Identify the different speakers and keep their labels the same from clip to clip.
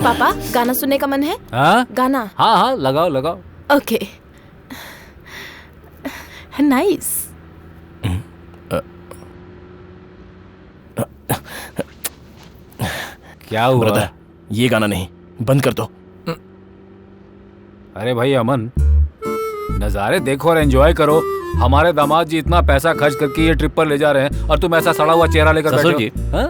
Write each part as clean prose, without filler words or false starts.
Speaker 1: पापा गाना सुनने का मन है?
Speaker 2: हाँ
Speaker 1: गाना?
Speaker 2: हाँ हाँ लगाओ लगाओ।
Speaker 1: Okay nice.
Speaker 2: क्या हुआ?
Speaker 3: ब्रदर ये गाना नहीं, बंद कर दो।
Speaker 2: अरे भाई अमन, नज़ारे देखो और एंजॉय करो। हमारे दामाद जी इतना पैसा खर्च करके ये ट्रिप पर ले जा रहे हैं और तुम ऐसा सड़ा हुआ चेहरा लेकर बैठे
Speaker 4: ससुर
Speaker 2: हो।
Speaker 4: जी,
Speaker 2: हाँ?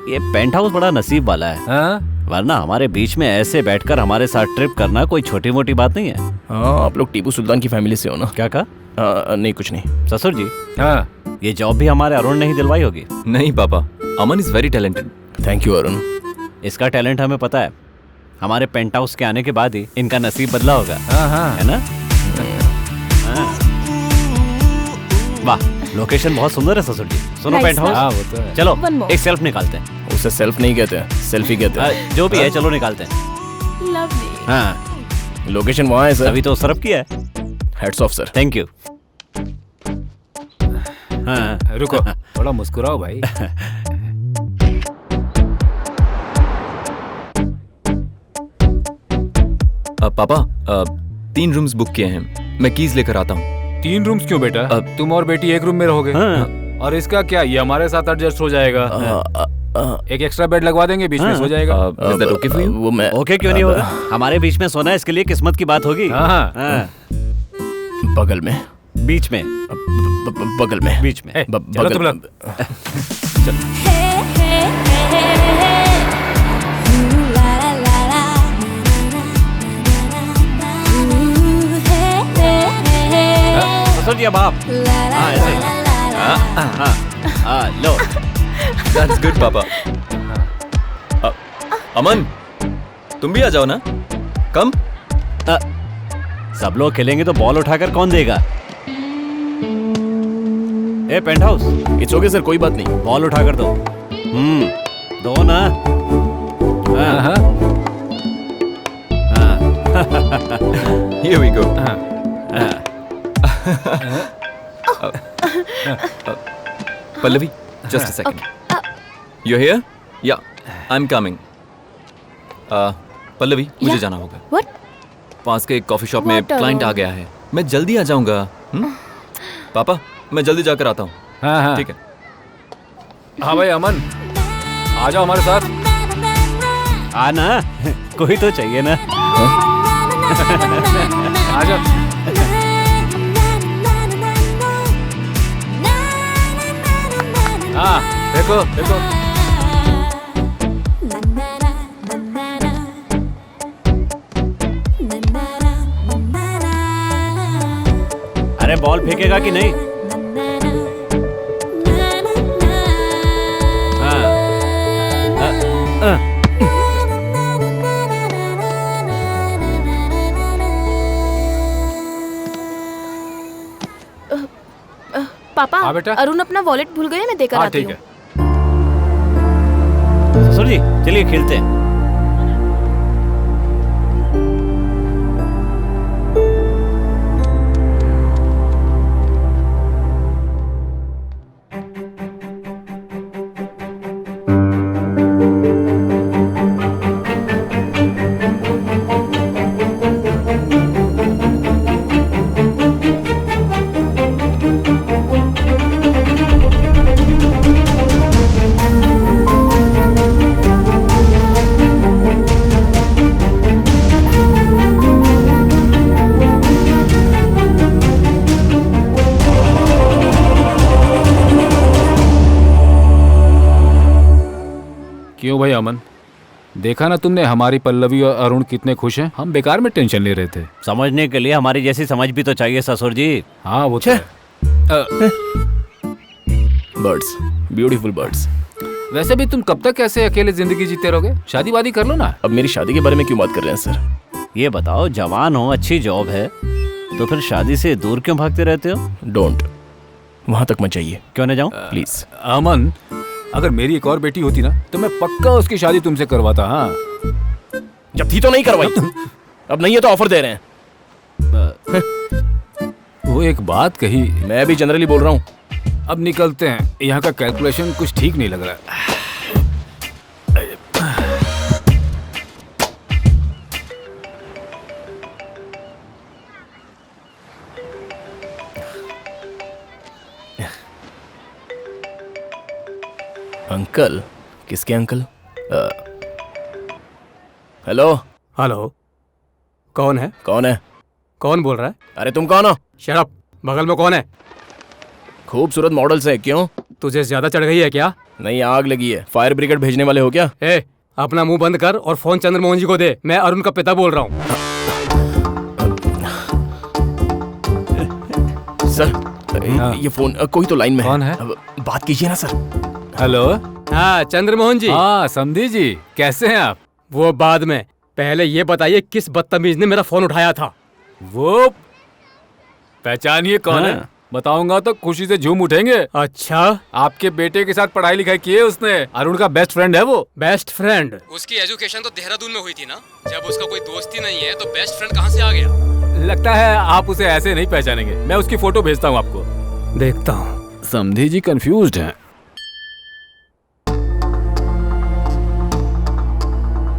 Speaker 4: ये पेंट हाउस बड़ा नसीब वाला है,
Speaker 2: हाँ?
Speaker 4: वरना हमारे बीच में ऐसे बैठकर हमारे साथ ट्रिप करना कोई छोटी मोटी बात नहीं है।
Speaker 3: हाँ आप लोग टीपू सुल्तान की फैमिली से हो ना?
Speaker 4: क्या कहा?
Speaker 3: नहीं कुछ नहीं।
Speaker 4: ससुर जी,
Speaker 2: हाँ?
Speaker 4: ये जॉब भी हमारे अरुण ने ही दिलवाई होगी।
Speaker 5: नहीं पापा, Aman is very talented.
Speaker 3: Thank you Arun.
Speaker 4: इसका टैलेंट हमें पता है, हमारे पेंट हाउस के आने के बाद ही इनका नसीब बदला होगा।
Speaker 2: हाँ हाँ
Speaker 4: है ना? हाँ। वाह, लोकेशन बहुत सुंदर है ससुर जी। सुनो
Speaker 1: Nice,
Speaker 4: पेंट
Speaker 2: हाँ
Speaker 4: हाउस,
Speaker 2: वो तो है।
Speaker 4: चलो
Speaker 1: One more.
Speaker 4: एक सेल्फ निकालते हैं।
Speaker 3: उसे सेल्फ नहीं कहते हैं, सेल्फी कहते हैं।
Speaker 4: जो भी है चलो निकालते हैं।
Speaker 1: लवली।
Speaker 4: हाँ,
Speaker 3: लोकेशन वहाँ है सर।
Speaker 4: अभी तो सरफ किया है।
Speaker 3: Heads of sir.
Speaker 4: Thank you. हाँ
Speaker 2: रुको, थोड़ा मुस्कुराओ भाई।
Speaker 5: पापा 3 रूम्स बुक किए हैं, मैं कीज लेकर आता हूँ।
Speaker 2: 3 रूम्स क्यों बेटा? तुम और बेटी एक रूम में रहोगे।
Speaker 4: हाँ।
Speaker 2: और इसका क्या, ये हमारे साथ एडजस्ट हो जाएगा। एक एक्स्ट्रा बेड लगवा देंगे, बीच में सो जाएगा।
Speaker 5: Is that okay for you?
Speaker 3: वो मैं
Speaker 4: ओके क्यों नहीं होगा? हमारे बीच में सोना, इसके लिए किस्मत की बात होगी।
Speaker 2: हाँ
Speaker 4: हाँ,
Speaker 3: बगल में,
Speaker 4: बीच में,
Speaker 3: बगल में,
Speaker 4: बीच में।
Speaker 2: चलो तुम लोग।
Speaker 4: ससुर जी अब आप। हाँ ऐसे ही। हाँ लो।
Speaker 5: दैट्स गुड पापा। अमन, तुम भी आ जाओ ना। कम।
Speaker 4: सब लोग खेलेंगे तो बॉल उठाकर कौन देगा? A paint house,
Speaker 3: it's okay sir, कोई बात नहीं।
Speaker 4: बॉल उठाकर दो। दो ना। हाँ
Speaker 2: हाँ
Speaker 4: हाँ।
Speaker 5: Here we go. Pallavi, just a second. You're here? Yeah, I'm coming. Pallavi, मुझे
Speaker 1: Yeah.
Speaker 5: जाना होगा।
Speaker 1: What?
Speaker 5: पास के एक कॉफी शॉप में
Speaker 1: What,
Speaker 5: क्लाइंट आ गया है, मैं जल्दी आ जाऊंगा। पापा, मैं जल्दी जाकर आता हूँ।
Speaker 2: हाँ हाँ
Speaker 5: ठीक है।
Speaker 2: हाँ भाई अमन, आ जाओ हमारे साथ।
Speaker 4: आना, कोई तो चाहिए ना।
Speaker 2: आ जाओ। हाँ देखो देखो।
Speaker 4: अरे बॉल फेंकेगा कि नहीं?
Speaker 1: पापा
Speaker 2: हाँ बेटा।
Speaker 1: अरुण अपना वॉलेट भूल गए, मैं देकर
Speaker 2: हाँ
Speaker 1: आती
Speaker 2: ठीक
Speaker 1: हूँ।
Speaker 2: है।
Speaker 4: ससुर जी चलिए खेलते हैं।
Speaker 2: क्यों भाई अमन, देखा ना तुमने हमारी पल्लवी और अरुण कितने खुश हैं। हम बेकार में टेंशन ले रहे थे।
Speaker 4: समझने के लिए हमारी जैसी समझ भी तो चाहिए ससुर जी।
Speaker 2: हाँ वो तो है।
Speaker 3: Birds, beautiful birds.
Speaker 2: वैसे भी तुम कब तक ऐसे अकेले जिंदगी जीते रहोगे? शादी वादी कर लो ना।
Speaker 3: अब मेरी शादी के बारे में क्यों बात कर रहे हैं सर?
Speaker 4: ये बताओ, जवान हो, अच्छी जॉब है, तो फिर शादी से दूर क्यों भागते रहते हो?
Speaker 3: डोंट, वहां तक मत जाइए
Speaker 4: क्यों न जाऊं?
Speaker 3: प्लीज।
Speaker 2: अमन, अगर मेरी एक और बेटी होती ना तो मैं पक्का उसकी शादी तुमसे करवाता। हाँ
Speaker 3: जब थी तो नहीं करवाई, अब नहीं है तो ऑफर दे रहे हैं।
Speaker 2: वो एक बात कही।
Speaker 3: मैं भी जनरली बोल रहा हूँ।
Speaker 2: अब निकलते हैं, यहाँ का कैलकुलेशन कुछ ठीक नहीं लग रहा।
Speaker 3: अंकल? किसके अंकल? हेलो।
Speaker 6: हेलो, कौन है?
Speaker 3: कौन है?
Speaker 6: कौन बोल रहा है?
Speaker 3: अरे तुम कौन हो?
Speaker 6: शट अप, बगल में कौन है?
Speaker 3: खूबसूरत मॉडल्स हैं। क्यों?
Speaker 6: तुझे ज्यादा चढ़ गई है क्या?
Speaker 3: नहीं, आग लगी है। फायर ब्रिगेड भेजने वाले हो क्या?
Speaker 6: ए, अपना मुंह बंद कर और फोन चंद्रमोहन जी को दे। मैं अरुण का पिता बोल रहा हूँ।
Speaker 3: सर, ये फोन कोई तो लाइन में
Speaker 2: कौन है?
Speaker 3: बात कीजिए ना सर।
Speaker 2: हेलो।
Speaker 6: हाँ, चंद्रमोहन जी।
Speaker 2: हाँ समधी जी, कैसे हैं आप?
Speaker 6: वो बाद में, पहले ये बताइए किस बदतमीज ने मेरा फोन उठाया था?
Speaker 2: वो पहचानिए कौन है? बताऊंगा तो खुशी से झूम उठेंगे।
Speaker 6: अच्छा,
Speaker 2: आपके बेटे के साथ पढ़ाई लिखाई की है उसने। अरुण का बेस्ट फ्रेंड है वो।
Speaker 6: Best friend? उसकी एजुकेशन तो देहरादून में हुई थी ना। जब उसका कोई दोस्त ही नहीं है तो बेस्ट फ्रेंड कहाँ से आ गया?
Speaker 2: लगता है आप उसे ऐसे नहीं पहचानेंगे। मैं उसकी फोटो भेजता हूँ आपको।
Speaker 6: देखता हूँ।
Speaker 2: समधी जी कंफ्यूज्ड हैं।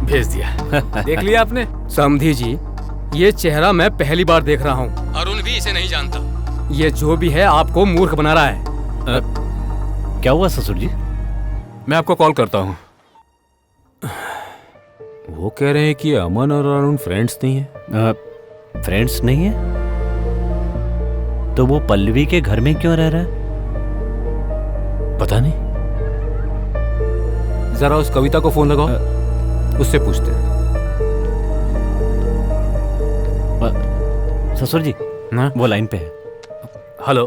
Speaker 2: भेज दिया। देख लिया आपने?
Speaker 6: समधी जी, ये चेहरा मैं पहली बार देख रहा हूँ। अरुण भी इसे नहीं जानता। ये जो भी है आपको मूर्ख बना रहा है।
Speaker 4: क्या हुआ ससुर जी?
Speaker 2: मैं आपको कॉल करता हूँ। वो कह रहे हैं कि अमन और अरुण फ्रेंड्स नहीं है।
Speaker 4: फ्रेंड्स नहीं है? तो वो पल्लवी के घर में क्यों रह रहा है?
Speaker 2: पता नहीं। जरा उस कविता को फोन लगाओ, उससे पूछते हैं।
Speaker 4: ससुर जी
Speaker 2: ना?
Speaker 4: वो लाइन पे है।
Speaker 2: हेलो।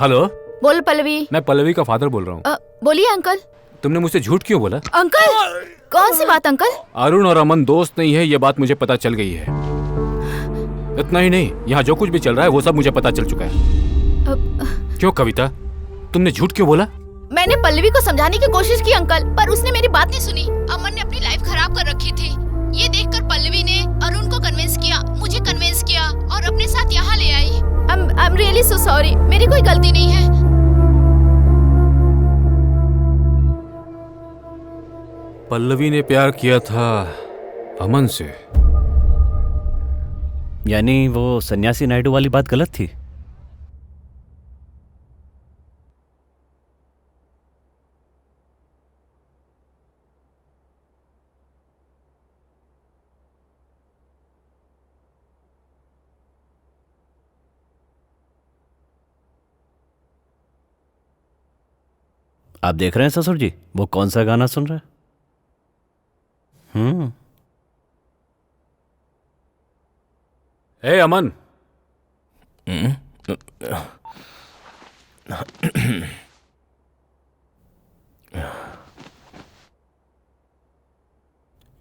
Speaker 2: हेलो,
Speaker 1: बोल पल्लवी।
Speaker 2: मैं पल्लवी का फादर बोल रहा हूँ।
Speaker 1: बोलिए अंकल।
Speaker 2: तुमने मुझसे झूठ क्यों बोला?
Speaker 1: अंकल, कौन सी बात अंकल?
Speaker 2: अरुण और अमन दोस्त नहीं है, ये बात मुझे पता चल गई है। इतना ही नहीं, यहाँ जो कुछ भी चल रहा है वो सब मुझे पता चल चुका है। क्यों कविता, तुमने झूठ क्यों बोला?
Speaker 1: मैंने पल्लवी को समझाने की कोशिश की अंकल, पर उसने मेरी बात नहीं सुनी। अमन ने अपनी लाइफ खराब कर रखी थी। ये देखकर पल्लवी ने अरुण को कन्विंस किया, मुझे कन्विंस किया और अपने साथ यहाँ ले आई। I'm really so sorry, मेरी कोई गलती नहीं है।
Speaker 2: पल्लवी ने प्यार किया था अमन से।
Speaker 4: यानी वो सन्यासी नायडू वाली बात गलत थी? आप देख रहे हैं ससुर जी वो कौन सा गाना सुन रहा है?
Speaker 2: ए अमन,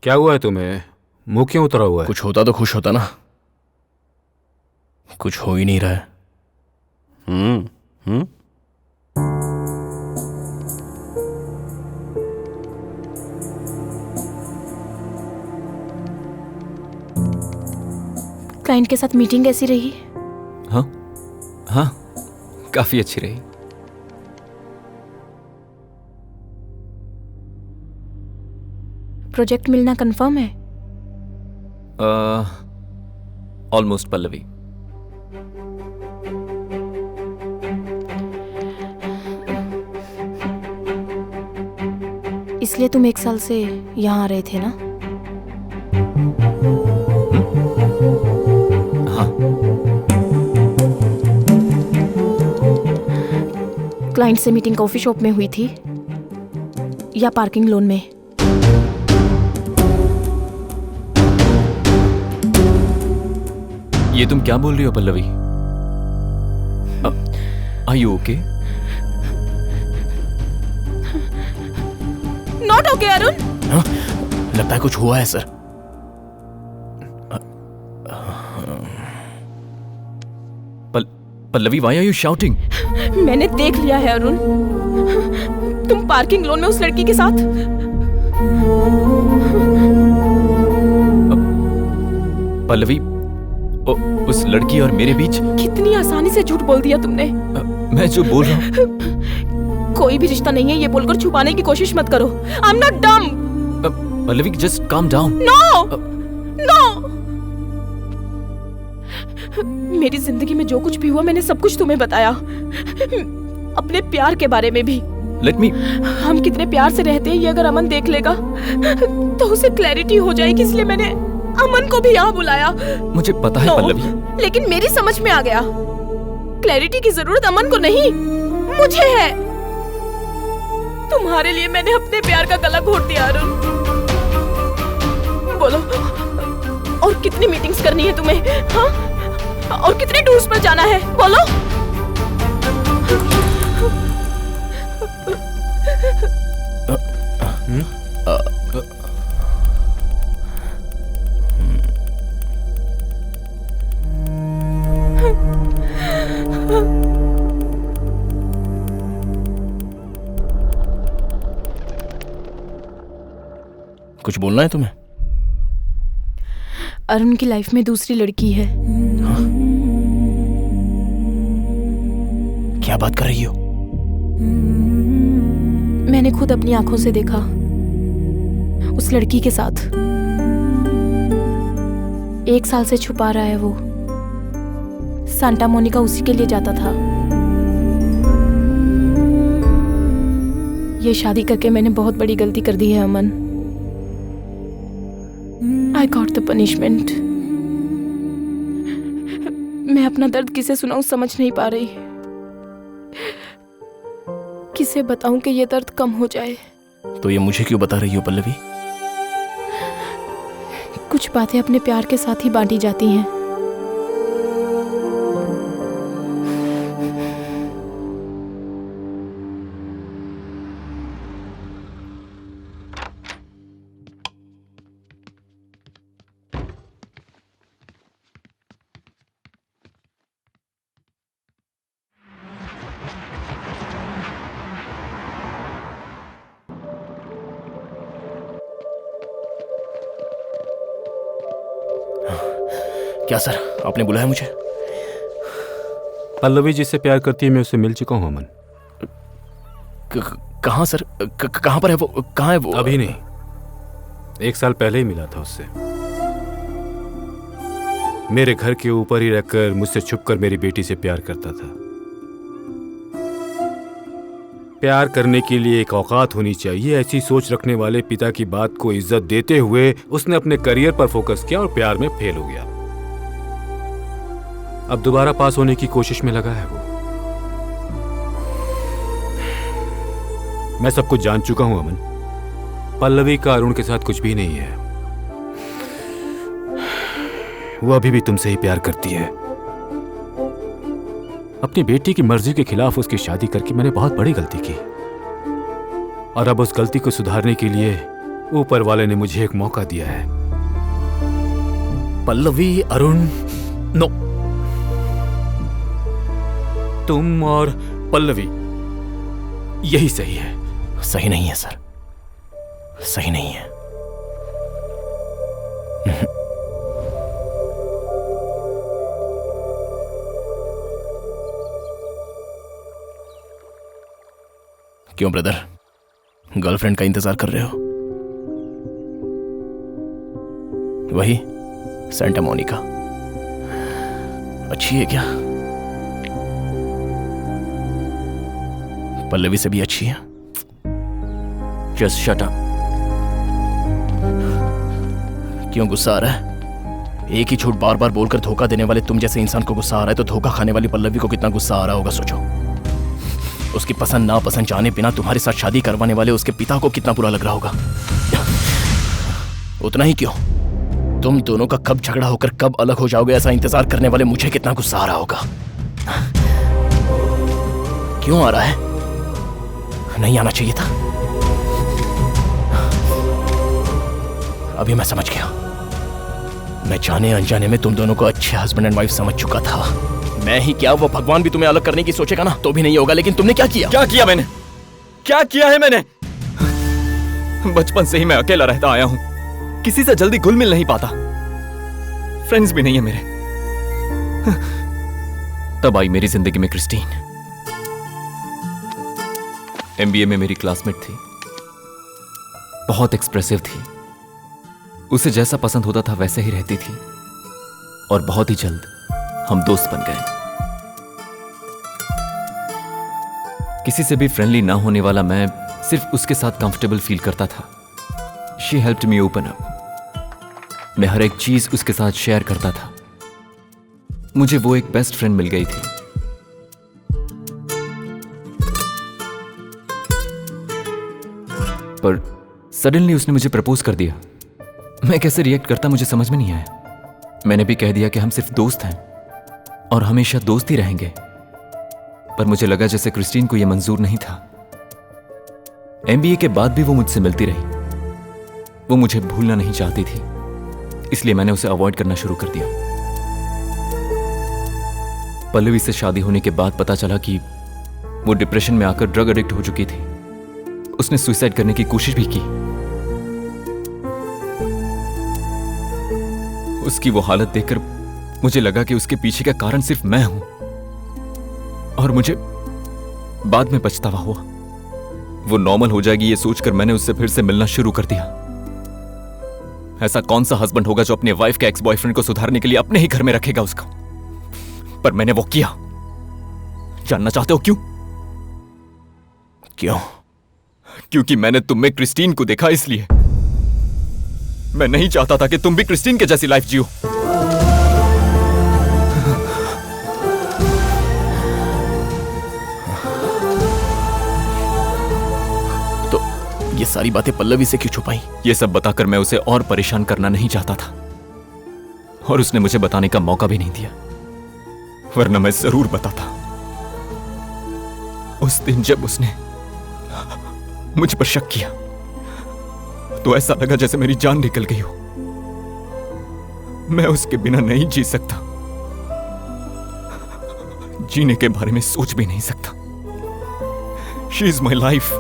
Speaker 2: क्या हुआ है तुम्हें? मुंह क्यों उतरा हुआ है?
Speaker 3: कुछ होता तो खुश होता ना। कुछ हो ही नहीं रहा है।
Speaker 1: क्लाइंट के साथ मीटिंग कैसी रही?
Speaker 5: हाँ हाँ, काफी अच्छी रही।
Speaker 1: प्रोजेक्ट मिलना कंफर्म है?
Speaker 5: ऑलमोस्ट पल्लवी।
Speaker 1: इसलिए तुम 1 साल से यहाँ आ रहे थे ना?
Speaker 5: हाँ।
Speaker 1: क्लाइंट से मीटिंग कॉफी शॉप में हुई थी या पार्किंग लोन में?
Speaker 5: ये तुम क्या बोल रही हो Pallavi? Are you okay?
Speaker 1: Not okay Arun.
Speaker 3: लगता है कुछ हुआ है sir.
Speaker 5: Pallavi, why are you shouting?
Speaker 1: मैंने देख लिया है अरुण, तुम पार्किंग लोन में उस लड़की के साथ।
Speaker 5: पल्लवी, उस लड़की और मेरे बीच
Speaker 1: कितनी आसानी से झूठ बोल दिया तुमने।
Speaker 5: मैं जो बोल रहा हूँ।
Speaker 1: कोई भी रिश्ता नहीं है ये बोलकर छुपाने की कोशिश मत करो। आई am not dumb.
Speaker 5: Pallavi, just calm down.
Speaker 1: No no, मेरी जिंदगी में जो कुछ भी हुआ मैंने सब कुछ तुम्हें बताया, अपने प्यार के बारे में भी।
Speaker 5: Let me.
Speaker 7: हम कितने प्यार से रहते हैं ये अगर अमन देख लेगा तो उसे क्लैरिटी हो जाएगी, इसलिए मैंने अमन को भी यहाँ बुलाया।
Speaker 5: मुझे पता है पल्लवी,
Speaker 7: लेकिन मेरी समझ में आ गया, क्लैरिटी की जरूरत अमन को नहीं मुझे है। तुम्हारे लिए मैंने अपने प्यार का गला घोट दिया अरुण। बोलो, और कितनी मीटिंग्स करनी है तुम्हें? हाँ, और कितने टूर्स पर जाना है? बोलो।
Speaker 3: कुछ बोलना है तुम्हें?
Speaker 7: अरुण की लाइफ में दूसरी लड़की है।
Speaker 3: हाँ? क्या बात कर रही हो?
Speaker 7: मैंने खुद अपनी आंखों से देखा, उस लड़की के साथ। 1 साल से छुपा रहा है वो। सांता मोनिका उसी के लिए जाता था। ये शादी करके मैंने बहुत बड़ी गलती कर दी है अमन। I got the punishment। मैं अपना दर्द किसे सुनाऊं समझ नहीं पा रही। किसे बताऊं कि ये दर्द कम हो जाए?
Speaker 3: तो ये मुझे क्यों बता रही हो पल्लवी?
Speaker 7: कुछ बातें अपने प्यार के साथ ही बांटी जाती हैं।
Speaker 3: क्या सर, आपने बुलाया मुझे?
Speaker 2: पल्लवी जिससे प्यार करती है मैं उससे मिल चुका हूं अमन।
Speaker 3: कहाँ सर? कहाँ पर है वो? कहाँ है वो?
Speaker 2: अभी नहीं, 1 साल पहले ही मिला था उससे। मेरे घर के ऊपर ही रहकर मुझसे छुपकर मेरी बेटी से प्यार करता था। प्यार करने के लिए एक औकात होनी चाहिए, ऐसी सोच रखने वाले पिता की बात को इज्जत देते हुए उसने अपने करियर पर फोकस किया और प्यार में फेल हो गया। अब दोबारा पास होने की कोशिश में लगा है वो। मैं सब कुछ जान चुका हूं अमन। पल्लवी का अरुण के साथ कुछ भी नहीं है। वो अभी भी तुमसे ही प्यार करती है। अपनी बेटी की मर्जी के खिलाफ उसकी शादी करके मैंने बहुत बड़ी गलती की, और अब उस गलती को सुधारने के लिए ऊपर वाले ने मुझे एक मौका दिया है। पल्लवी, अरुण, नो, तुम और पल्लवी, यही सही है।
Speaker 3: सही नहीं है सर, सही नहीं है। क्यों ब्रदर, गर्लफ्रेंड का इंतजार कर रहे हो? वही सेंटा मोनिका अच्छी है क्या? पल्लवी से भी अच्छी है?
Speaker 5: Just shut up.
Speaker 3: क्यों गुस्सा आ रहा है? एक ही झूठ बार बार बोलकर धोखा देने वाले तुम जैसे इंसान को गुस्सा आ रहा है, तो धोखा खाने वाली पल्लवी को कितना गुस्सा आ रहा होगा सोचो। उसकी पसंद नापसंद जाने बिना तुम्हारे साथ शादी करवाने वाले उसके पिता को कितना बुरा लग रहा होगा। उतना ही क्यों, तुम दोनों का कब झगड़ा होकर कब अलग हो जाओगे ऐसा इंतजार करने वाले मुझे कितना गुस्सा आ रहा होगा। क्यों आ रहा है? नहीं आना चाहिए था। अभी मैं समझ गया। मैं जाने अनजाने में तुम दोनों को अच्छे हस्बैंड एंड वाइफ समझ चुका था। मैं ही क्या, वो भगवान भी तुम्हें अलग करने की सोचेगा ना तो भी नहीं होगा। लेकिन तुमने क्या किया?
Speaker 5: क्या किया मैंने? क्या किया है मैंने? बचपन से ही मैं अकेला रहता आया हूं, किसी से जल्दी घुल मिल नहीं पाता, फ्रेंड्स भी नहीं है मेरे। तब आई मेरी जिंदगी में क्रिस्टीन। MBA में मेरी क्लासमेट थी, बहुत एक्सप्रेसिव थी, उसे जैसा पसंद होता था वैसे ही रहती थी, और बहुत ही जल्द हम दोस्त बन गए। किसी से भी फ्रेंडली ना होने वाला मैं सिर्फ उसके साथ कंफर्टेबल फील करता था। She helped me open up. मैं हर एक चीज उसके साथ शेयर करता था। मुझे वो एक बेस्ट फ्रेंड मिल गई थी। पर सडनली उसने मुझे प्रपोज कर दिया। मैं कैसे रिएक्ट करता मुझे समझ में नहीं आया। मैंने भी कह दिया कि हम सिर्फ दोस्त हैं और हमेशा दोस्त ही रहेंगे। पर मुझे लगा जैसे क्रिस्टीन को यह मंजूर नहीं था। MBA के बाद भी वो मुझसे मिलती रही। वो मुझे भूलना नहीं चाहती थी, इसलिए मैंने उसे अवॉइड करना शुरू कर दिया। पल्लवी से शादी होने के बाद पता चला कि वो डिप्रेशन में आकर ड्रग एडिक्ट हो चुकी थी। उसने सुसाइड करने की कोशिश भी की। उसकी वो हालत देखकर मुझे लगा कि उसके पीछे का कारण सिर्फ मैं हूं, और मुझे बाद में पछतावा हुआ। वो नॉर्मल हो जाएगी ये सोचकर मैंने उससे फिर से मिलना शुरू कर दिया। ऐसा कौन सा हस्बैंड होगा जो अपने वाइफ के एक्स बॉयफ्रेंड को सुधारने के लिए अपने ही घर में रखेगा उसको? पर मैंने वो किया। जानना चाहते हो क्यों?
Speaker 3: क्यों?
Speaker 5: क्योंकि मैंने तुम में क्रिस्टीन को देखा, इसलिए। मैं नहीं चाहता था कि तुम भी क्रिस्टीन के जैसी लाइफ जियो।
Speaker 3: तो ये सारी बातें पल्लवी से क्यों छुपाई?
Speaker 5: ये सब बताकर मैं उसे और परेशान करना नहीं चाहता था, और उसने मुझे बताने का मौका भी नहीं दिया, वरना मैं जरूर बताता। उस दिन जब उसने मुझ पर शक किया तो ऐसा लगा जैसे मेरी जान निकल गई हो। मैं उसके बिना नहीं जी सकता, जीने के बारे में सोच भी नहीं सकता। She is my life.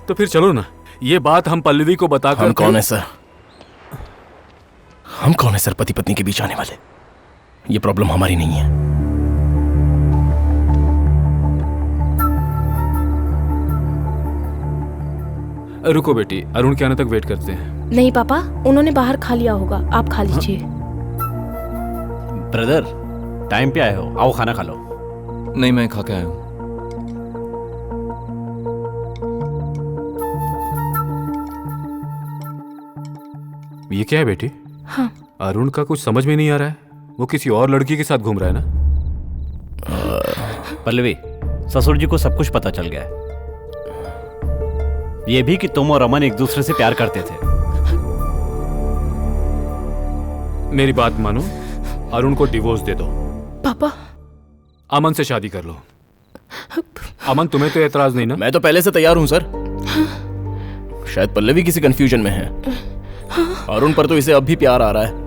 Speaker 2: तो फिर चलो ना, ये बात हम पल्लवी को बताकर।
Speaker 3: हम कौन है सर? हम कौन है सर पति पत्नी के बीच आने वाले? ये प्रॉब्लम हमारी नहीं है।
Speaker 2: रुको बेटी, अरुण के आने तक वेट करते हैं।
Speaker 7: नहीं पापा, उन्होंने बाहर खा लिया होगा, आप खा लीजिए।
Speaker 4: ब्रदर, टाइम पे आए हो, आओ खाना खा लो।
Speaker 5: नहीं, मैं खा के आया हूं।
Speaker 2: ये क्या है बेटी?
Speaker 7: हाँ।
Speaker 2: अरुण का कुछ समझ में नहीं आ रहा है। वो किसी और लड़की के साथ घूम रहा है ना?
Speaker 4: पल्लवी, ससुर जी को सब कुछ पता चल गया है। ये भी कि तुम और अमन एक दूसरे से प्यार करते थे।
Speaker 2: मेरी बात मानो, अरुण को डिवोर्स दे दो।
Speaker 7: पापा,
Speaker 2: अमन से शादी कर लो। अमन, तुम्हें तो एतराज नहीं ना?
Speaker 3: मैं तो पहले से तैयार हूं सर। शायद पल्लवी किसी कंफ्यूजन में है। अरुण पर तो इसे अब भी प्यार आ रहा है।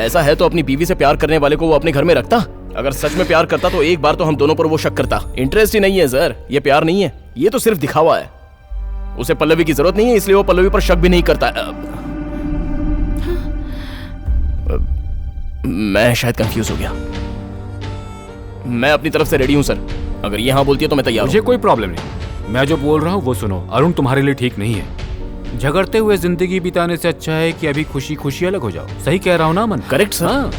Speaker 3: ऐसा है तो अपनी बीवी से प्यार करने वाले को वो अपने घर में रखता। अगर सच में प्यार करता तो एक बार तो हम दोनों पर वो शक करता। इंटरेस्ट ही नहीं है सर, ये प्यार नहीं है, ये तो सिर्फ दिखावा है। उसे पल्लवी की जरूरत नहीं है, इसलिए वो पल्लवी पर शक भी नहीं करता। मैं शायद कंफ्यूज हो गया। मैं अपनी तरफ से रेडी हूं सर। अगर ये हाँ बोलती है तो मैं तैयार हूं।
Speaker 2: मुझे कोई प्रॉब्लम नहीं। मैं जो बोल रहा हूँ वो सुनो। अरुण तुम्हारे लिए ठीक नहीं है। झगड़ते हुए जिंदगी बिताने से अच्छा है कि अभी खुशी खुशी अलग हो जाओ। सही कह रहा हूँ ना अमन?
Speaker 3: Correct sir.
Speaker 2: हाँ।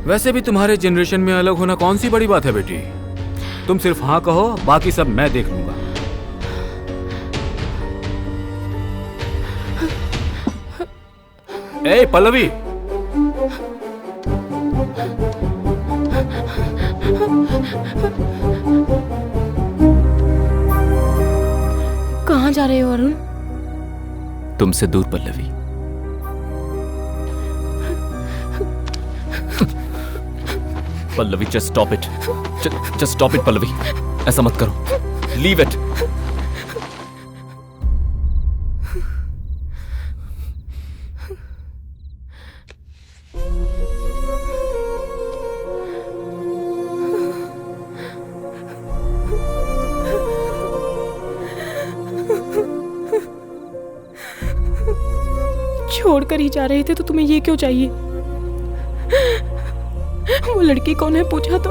Speaker 2: वैसे भी तुम्हारे जनरेशन में अलग होना कौन सी बड़ी बात है बेटी। तुम सिर्फ हाँ कहो, बाकी सब मैं देख लूंगा। ए पल्लवी,
Speaker 7: कहाँ जा रहे हो अरुण?
Speaker 5: तुमसे दूर Pallavi. Pallavi, just stop it. Just stop it Pallavi, ऐसा मत करो। Leave it.
Speaker 7: छोड़कर ही जा रहे थे तो तुम्हें ये क्यों चाहिए? वो लड़की कौन है पूछा तो?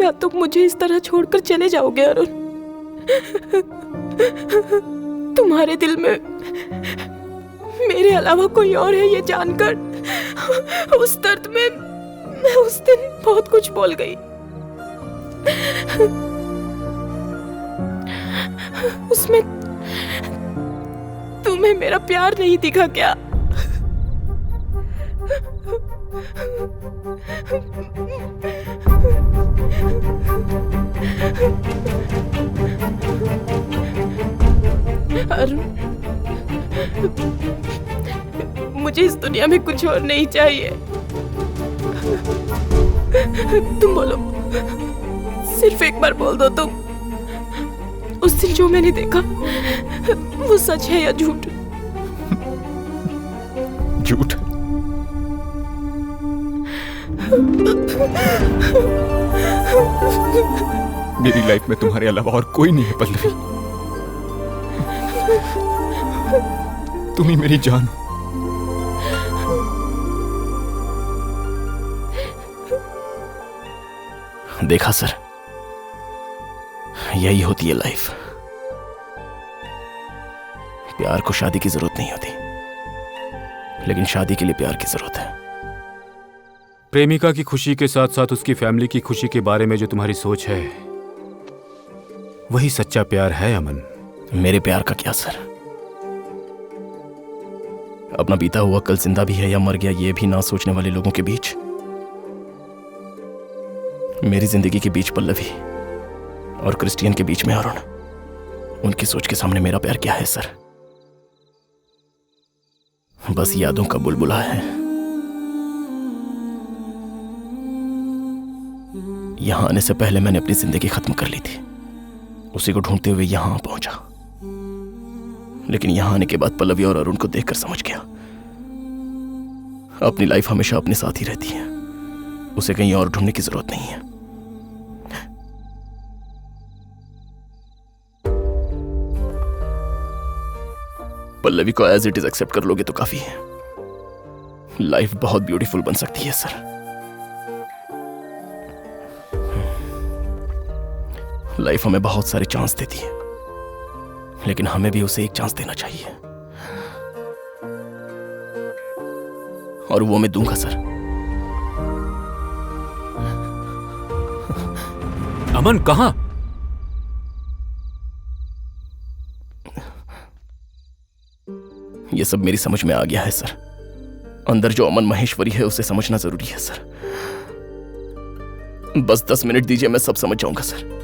Speaker 7: क्या तुम मुझे इस तरह छोड़कर चले जाओगे अरुण? तुम्हारे दिल में मेरे अलावा कोई और है ये जानकर उस दर्द में मैं उस दिन बहुत कुछ बोल गई। उसमें तुम्हें मेरा प्यार नहीं दिखा क्या? अरुण, मुझे इस दुनिया में कुछ और नहीं चाहिए। तुम बोलो, सिर्फ एक बार बोल दो तुम। उस दिन जो मैंने देखा वो सच है या झूठ?
Speaker 5: झूठ। मेरी लाइफ में तुम्हारे अलावा और कोई नहीं है पल्लवी। तुम ही मेरी जान हो।
Speaker 3: देखा सर, यही होती है लाइफ। प्यार को शादी की जरूरत नहीं होती, लेकिन शादी के लिए प्यार की जरूरत है।
Speaker 2: प्रेमिका की खुशी के साथ साथ उसकी फैमिली की खुशी के बारे में जो तुम्हारी सोच है, वही सच्चा प्यार है अमन।
Speaker 3: मेरे प्यार का क्या सर? अपना बीता हुआ कल जिंदा भी है या मर गया ये भी ना सोचने वाले लोगों के बीच मेरी जिंदगी के बीच पल्लवी और क्रिस्टियन के बीच में अरुण। उनकी सोच के सामने मेरा प्यार क्या है सर? बस यादों का बुलबुला है। यहां आने से पहले मैंने अपनी जिंदगी खत्म कर ली थी। उसी को ढूंढते हुए यहां पहुंचा, लेकिन यहां आने के बाद पल्लवी और अरुण को देखकर समझ गया अपनी लाइफ हमेशा अपने साथ ही रहती है। उसे कहीं और ढूंढने की जरूरत नहीं है। पल्लवी को एज इट इज एक्सेप्ट कर लोगे तो काफी है। लाइफ बहुत ब्यूटीफुल बन सकती है सर। लाइफ हमें बहुत सारे चांस देती है, लेकिन हमें भी उसे एक चांस देना चाहिए, और वो मैं दूंगा सर।
Speaker 2: अमन कहां?
Speaker 3: ये सब मेरी समझ में आ गया है सर। अंदर जो अमन महेश्वरी है उसे समझना जरूरी है सर। बस 10 मिनट दीजिए, मैं सब समझ जाऊंगा सर।